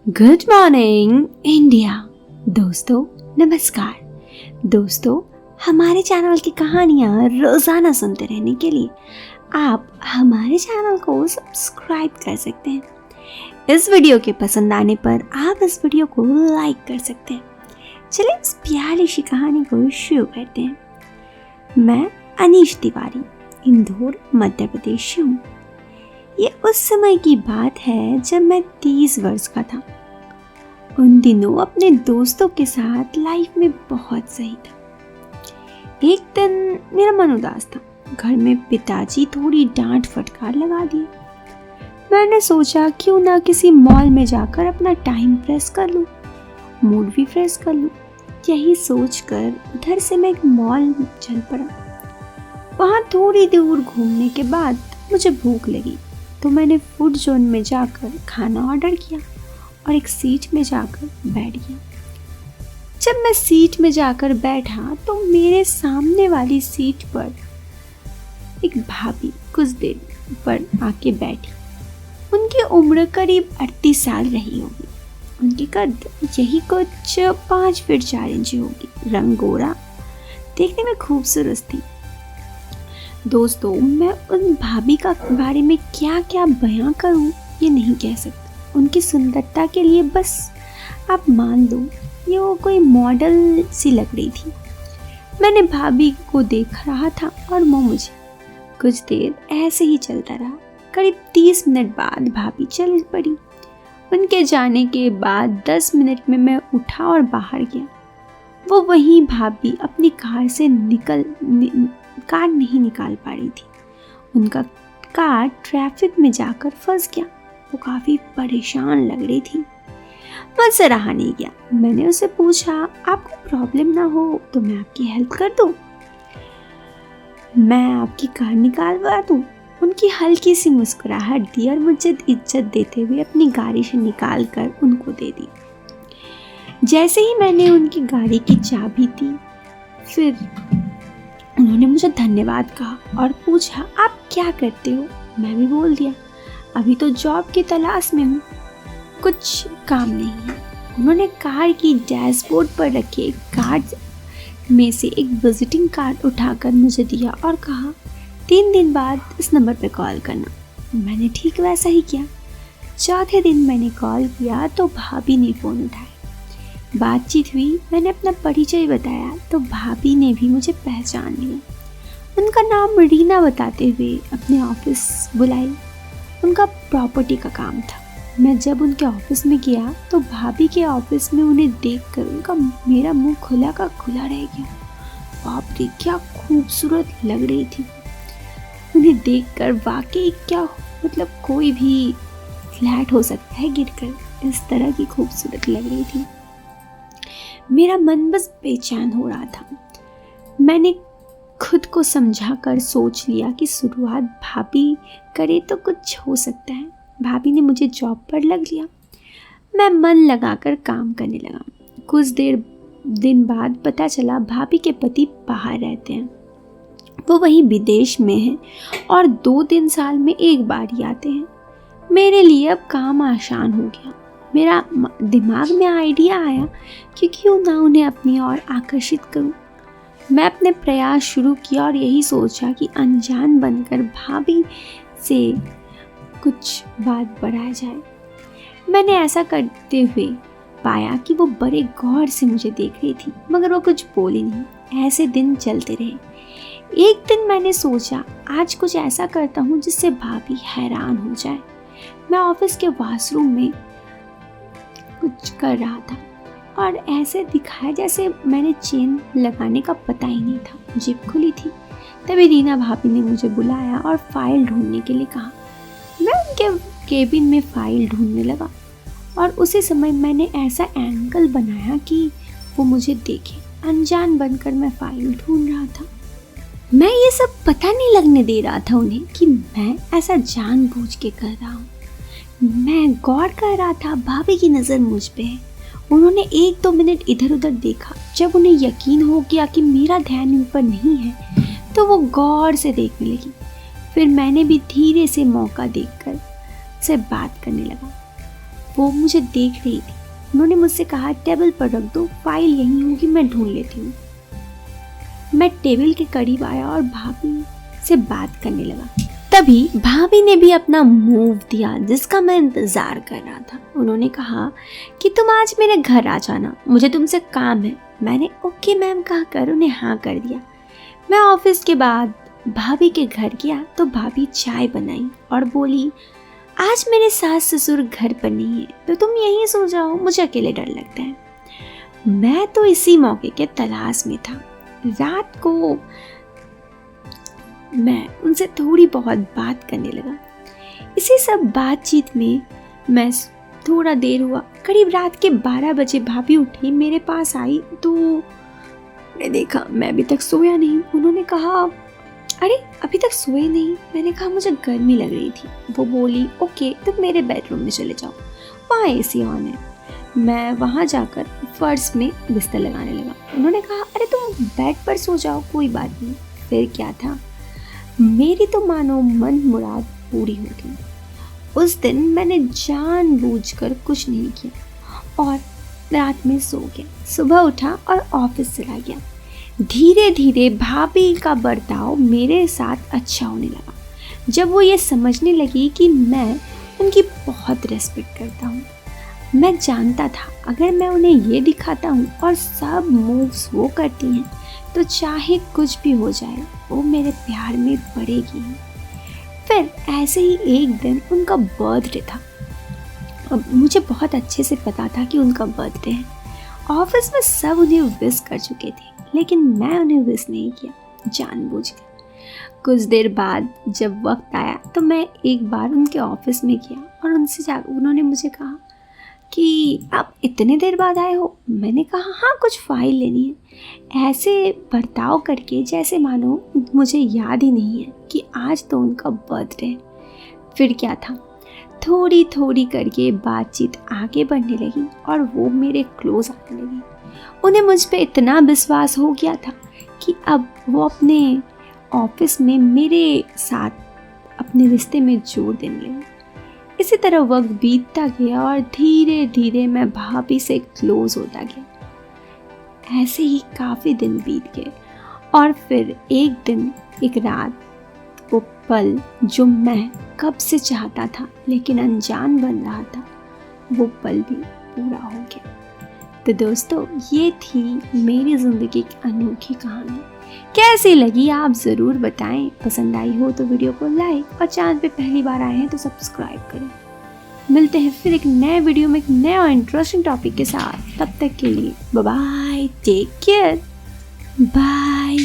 Good morning India. दोस्तों नमस्कार। दोस्तों, हमारे चैनल की कहानियाँ रोज़ाना सुनते रहने के लिए आप हमारे चैनल को सब्सक्राइब कर सकते हैं। इस वीडियो के पसंद आने पर आप इस वीडियो को लाइक कर सकते हैं। चलिए इस प्यारी सी कहानी को शुरू करते हैं। मैं अनीश तिवारी इंदौर मध्य प्रदेश से हूँ। ये उस समय की बात है जब मैं 30 वर्ष का था। उन दिनों अपने दोस्तों के साथ लाइफ में बहुत सही था। एक दिन मेरा मन उदास था। घर में पिताजी थोड़ी डांट फटकार लगा दिए। मैंने सोचा क्यों ना किसी मॉल में जाकर अपना टाइम फ्रेश कर लूं, मूड भी फ्रेश कर लूं। यही सोचकर उधर से मैं एक मॉल चल पड़ा। वहाँ थोड़ी दूर घूमने के बाद मुझे भूख लगी तो मैंने फूड जोन में जाकर खाना ऑर्डर किया और एक सीट में जाकर बैठ गया। जब मैं सीट में जाकर बैठा तो मेरे सामने वाली सीट पर एक भाभी कुछ देर पर आके बैठी। उनकी उम्र करीब 38 साल रही होगी। उनकी कद यही कुछ 5 फीट 4 इंच होगी। रंग गोरा, देखने में खूबसूरत थी। दोस्तों, मैं उन भाभी का बारे में क्या क्या बयां करूं ये नहीं कह सकती। उनकी सुंदरता के लिए बस आप मान लो ये वो कोई मॉडल सी लग रही थी। मैंने भाभी को देख रहा था और वो मुझे। कुछ देर ऐसे ही चलता रहा। करीब 30 मिनट बाद भाभी चल पड़ी। उनके जाने के बाद 10 मिनट में मैं उठा और बाहर गया। वो वही भाभी अपनी कार से कार नहीं निकाल पा रही थी। उनका कार ट्रैफिक में जाकर फंस गया। वो काफी परेशान लग रही थी। मुझसे रहा नहीं गया। मैंने उसे पूछा, आपको प्रॉब्लम ना हो तो मैं आपकी हेल्प कर दूं? मैं आपकी कार निकालवा दूं? उनकी हल्की सी मुस्कुराहट दी और मुझे इज्जत देते हुए अपनी गाड़ी से निकाल कर उनको दे दी। जैसे ही मैंने उनकी गाड़ी की चाबी दी, फिर उन्होंने मुझे धन्यवाद कहा और पूछा, आप क्या करते हो? मैं भी बोल दिया, अभी तो जॉब की तलाश में हूँ, कुछ काम नहीं है। उन्होंने कार की डैशबोर्ड पर रखे कार्ड में से एक विजिटिंग कार्ड उठाकर मुझे दिया और कहा, 3 दिन बाद इस नंबर पर कॉल करना। मैंने ठीक वैसा ही किया। चौथे दिन मैंने कॉल किया तो भाभी ने फ़ोन उठाया। बातचीत हुई। मैंने अपना परिचय बताया तो भाभी ने भी मुझे पहचान लिया। उनका नाम रीना बताते हुए अपने ऑफिस बुलाई। उनका प्रॉपर्टी का काम था। मैं जब उनके ऑफिस में गया तो भाभी के ऑफिस में उन्हें देखकर मेरा मुंह खुला का खुला रह गया। बाप रे, क्या खूबसूरत लग रही थी। उन्हें देखकर वाकई क्या कोई भी फ्लैट हो सकता है गिरकर, इस तरह की खूबसूरत लग रही थी। मेरा मन बस बेचैन हो रहा था। मैंने खुद को समझाकर सोच लिया कि शुरुआत भाभी करे तो कुछ हो सकता है। भाभी ने मुझे जॉब पर लग लिया। मैं मन लगाकर काम करने लगा। कुछ दिन बाद पता चला भाभी के पति बाहर रहते हैं। वो वहीं विदेश में हैं और 2 दिन साल में एक बार ही आते हैं। मेरे लिए अब काम आसान हो गया। मेरा दिमाग में आइडिया आया कि क्यों ना उन्हें अपनी ओर आकर्षित करूं। मैं अपने प्रयास शुरू किया और यही सोचा कि अनजान बनकर भाभी से कुछ बात बढ़ाया जाए। मैंने ऐसा करते हुए पाया कि वो बड़े गौर से मुझे देख रही थी, मगर वो कुछ बोली नहीं। ऐसे दिन चलते रहे। एक दिन मैंने सोचा, आज कुछ ऐसा करता हूँ जिससे भाभी हैरान हो जाए। मैं ऑफिस के वॉशरूम में कुछ कर रहा था और ऐसे दिखाया जैसे मैंने चेन लगाने का पता ही नहीं था। जिप खुली थी। तभी रीना भाभी ने मुझे बुलाया और फाइल ढूंढने के लिए कहा। मैं उनके केबिन में फाइल ढूंढने लगा और उसी समय मैंने ऐसा एंगल बनाया कि वो मुझे देखे। अनजान बनकर मैं फाइल ढूंढ रहा था। मैं ये सब पता नहीं लगने दे रहा था उन्हें कि मैं ऐसा जानबूझ के कर रहा हूँ। मैं गौर कर रहा था। भाभी की नज़र मुझ पे है। उन्होंने 1-2 मिनट इधर उधर देखा। जब उन्हें यकीन हो गया कि मेरा ध्यान उन पर नहीं है तो वो गौर से देखने लगी। फिर मैंने भी धीरे से मौका देखकर से बात करने लगा। वो मुझे देख रही थी। उन्होंने मुझसे कहा, टेबल पर रख दो, फाइल यहीं होगी, मैं ढूंढ लेती हूँ। मैं टेबल के करीब आया और भाभी से बात करने लगा। तभी भाभी ने भी अपना मूव दिया जिसका मैं इंतजार कर रहा था। उन्होंने कहा कि तुम आज मेरे घर आ जाना, मुझे तुमसे काम है। मैंने ओके मैम कहकर उन्हें हाँ कर दिया। मैं ऑफिस के बाद भाभी के घर गया तो भाभी चाय बनाई और बोली, आज मेरे सास ससुर घर पर नहीं है तो तुम यहीं सो जाओ, मुझे अकेले डर लगता है। मैं तो इसी मौके के तलाश में था। रात को मैं उनसे थोड़ी बहुत बात करने लगा। इसी सब बातचीत में मैं थोड़ा देर हुआ, करीब रात के 12 बजे भाभी उठी, मेरे पास आई तो मैं देखा मैं अभी तक सोया नहीं। उन्होंने कहा, अरे अभी तक सोए नहीं? मैंने कहा मुझे गर्मी लग रही थी। वो बोली, ओके तुम मेरे बेडरूम में चले जाओ, वहाँ एसी ऑन है। मैं वहाँ जाकर फर्श में बिस्तर लगाने लगा। उन्होंने कहा, अरे तुम बेड पर सो जाओ, कोई बात नहीं। फिर क्या था, मेरी तो मानो मन मुराद पूरी हो गई। उस दिन मैंने जानबूझकर कुछ नहीं किया और रात में सो गया। सुबह उठा और ऑफिस चला गया। धीरे धीरे भाभी का बर्ताव मेरे साथ अच्छा होने लगा। जब वो ये समझने लगी कि मैं उनकी बहुत रेस्पेक्ट करता हूँ। मैं जानता था अगर मैं उन्हें ये दिखाता हूँ और सब मूव्स वो करती हैं तो चाहे कुछ भी हो जाए वो मेरे प्यार में पड़ेगी। फिर ऐसे ही एक दिन उनका बर्थडे था। अब मुझे बहुत अच्छे से पता था कि उनका बर्थडे है। ऑफिस में सब उन्हें विश कर चुके थे लेकिन मैं उन्हें विश नहीं किया जानबूझकर। कुछ देर बाद जब वक्त आया तो मैं एक बार उनके ऑफिस में गया और उनसे उन्होंने मुझे कहा कि आप इतने देर बाद आए हो। मैंने कहा, हाँ कुछ फाइल लेनी है। ऐसे बर्ताव करके जैसे मानो मुझे याद ही नहीं है कि आज तो उनका बर्थडे है। फिर क्या था, थोड़ी थोड़ी करके बातचीत आगे बढ़ने लगी और वो मेरे क्लोज आने लगी। उन्हें मुझ पे इतना विश्वास हो गया था कि अब वो अपने ऑफिस में मेरे साथ अपने रिश्ते में जोड़ देने लगी। इसी तरह वक्त बीतता गया और धीरे धीरे मैं भाभी से क्लोज होता गया। ऐसे ही काफ़ी दिन बीत गए और फिर एक दिन एक रात वो पल जो मैं कब से चाहता था लेकिन अनजान बन रहा था, वो पल भी पूरा हो गया। तो दोस्तों, ये थी मेरी ज़िंदगी की अनोखी कहानी। कैसी लगी आप ज़रूर बताएं। पसंद आई हो तो वीडियो को लाइक और चैनल पे पहली बार आए हैं तो सब्सक्राइब करें। मिलते हैं फिर एक नए वीडियो में एक नए और इंटरेस्टिंग टॉपिक के साथ। तब तक के लिए bye bye, take care, bye.